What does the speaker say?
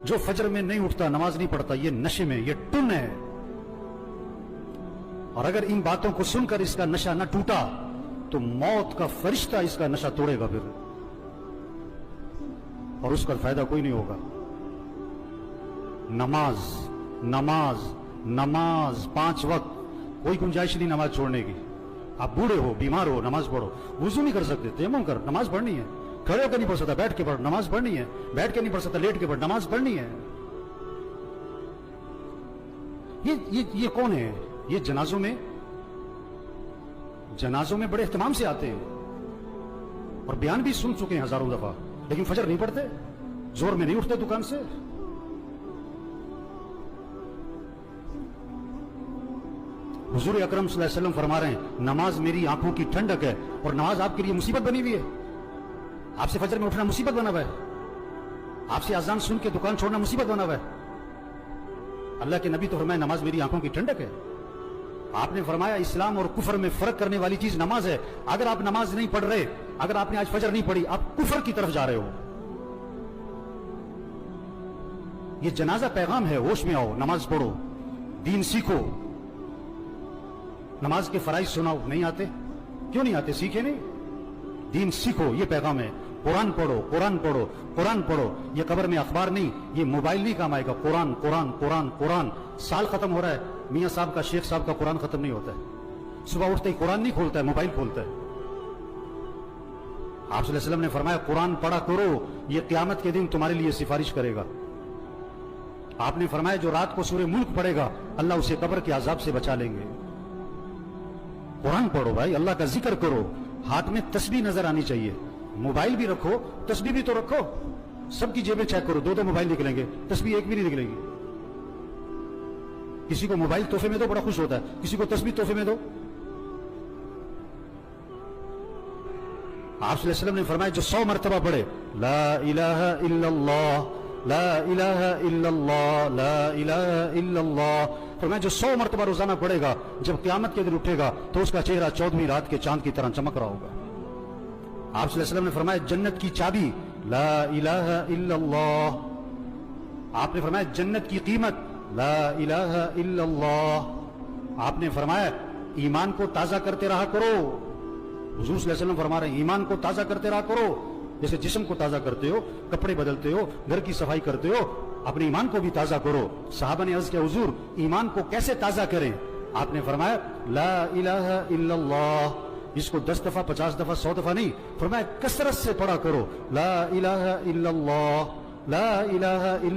جو فجر میں نہیں اٹھتا نماز نہیں پڑھتا یہ نشے میں یہ ٹن ہے. اور اگر ان باتوں کو سن کر اس کا نشہ نہ ٹوٹا تو موت کا فرشتہ اس کا نشہ توڑے گا پھر, اور اس کا فائدہ کوئی نہیں ہوگا. نماز نماز نماز 5 وقت, کوئی گنجائش نہیں نماز چھوڑنے کی. آپ بوڑھے ہو, بیمار ہو, نماز پڑھو. وضو نہیں کر سکتے, تیمم کر, نماز پڑھنی ہے. کھڑے ہو کے نہیں پڑھ سکتا, بیٹھ کے پڑھ, نماز پڑھنی ہے. بیٹھ کے نہیں پڑھ سکتا, لیٹ کے پڑھ, نماز پڑھنی ہے. یہ کون ہے؟ یہ جنازوں میں بڑے اہتمام سے آتے ہیں اور بیان بھی سن چکے ہیں ہزاروں دفعہ, لیکن فجر نہیں پڑھتے, زور میں نہیں اٹھتے دکان سے. حضور اکرم صلی اللہ علیہ وسلم فرما رہے ہیں نماز میری آنکھوں کی ٹھنڈک ہے, اور نماز آپ کے لیے مصیبت بنی ہوئی ہے. آپ سے فجر میں اٹھنا مصیبت بنا ہوا ہے, آپ سے اذان سن کے دکان چھوڑنا مصیبت بنا ہوا ہے. اللہ کے نبی تو فرمایا نماز میری آنکھوں کی ٹھنڈک ہے. آپ نے فرمایا اسلام اور کفر میں فرق کرنے والی چیز نماز ہے. اگر آپ نماز نہیں پڑھ رہے, اگر آپ نے آج فجر نہیں پڑھی, آپ کفر کی طرف جا رہے ہو. یہ جنازہ پیغام ہے, ہوش میں آؤ, نماز پڑھو, دین سیکھو. نماز کے فرائض سناؤ, نہیں آتے, کیوں نہیں آتے؟ سیکھے نہیں, دین سیکھو, یہ پیغام ہے. قرآن پڑھو, قرآن پڑھو, قرآن پڑھو. یہ قبر میں اخبار نہیں, یہ موبائل نہیں کام آئے گا. قرآن قرآن قرآن قرآن. سال ختم ہو رہا ہے, میاں صاحب کا, شیخ صاحب کا قرآن ختم نہیں ہوتا ہے. صبح اٹھتے ہی قرآن نہیں کھولتا ہے, موبائل کھولتا ہے. آپ صلی اللہ علیہ وسلم نے فرمایا قرآن پڑھا کرو, یہ قیامت کے دن تمہارے لیے سفارش کرے گا. آپ نے فرمایا جو رات کو سورہ ملک پڑھے گا اللہ اسے قبر کے عذاب سے بچا لیں گے. قرآن پڑھو بھائی, اللہ کا ذکر کرو. ہاتھ میں تسبیح نظر آنی چاہیے. موبائل بھی رکھو, تسبیح بھی تو رکھو. سب کی جیبیں چیک کرو, 2 موبائل نکلیں گے, تسبیح ایک بھی نہیں نکلے گی. کسی کو موبائل تحفے میں دو, بڑا خوش ہوتا ہے. کسی کو تسبیح تحفے میں دو. آپ صلی اللہ علیہ وسلم نے فرمایا جو 100 مرتبہ پڑھے لا الہ الا اللہ لا الہ الا اللہ لا الہ الا اللہ, فرمایا جو 100 مرتبہ روزانہ پڑھے گا, جب قیامت کے دن اٹھے گا تو اس کا چہرہ 14ویں رات کے چاند کی طرح چمک رہا ہوگا. آپ صلی اللہ علیہ وسلم نے فرمایا جنت کی چابی لا الہ الا اللہ. آپ نے فرمایا جنت کی قیمت لا الہ الا اللہ. آپ نے فرمایا ایمان کو تازہ کرتے رہا کرو. حضور صلی اللہ علیہ وسلم فرما رہے ہیں ایمان کو تازہ کرتے رہا کرو. جیسے جسم کو تازہ کرتے ہو, کپڑے بدلتے ہو, گھر کی صفائی کرتے ہو, اپنے ایمان کو بھی تازہ کرو. صحابہ نے عرض کیا حضور ایمان کو کیسے تازہ کریں؟ آپ نے فرمایا لا الہ الا اللہ. اس کو 10 دفعہ 50 دفعہ 100 دفعہ نہیں, فرمایا کثرت سے پڑھا کرو لا الہ الا اللہ لا الہ الا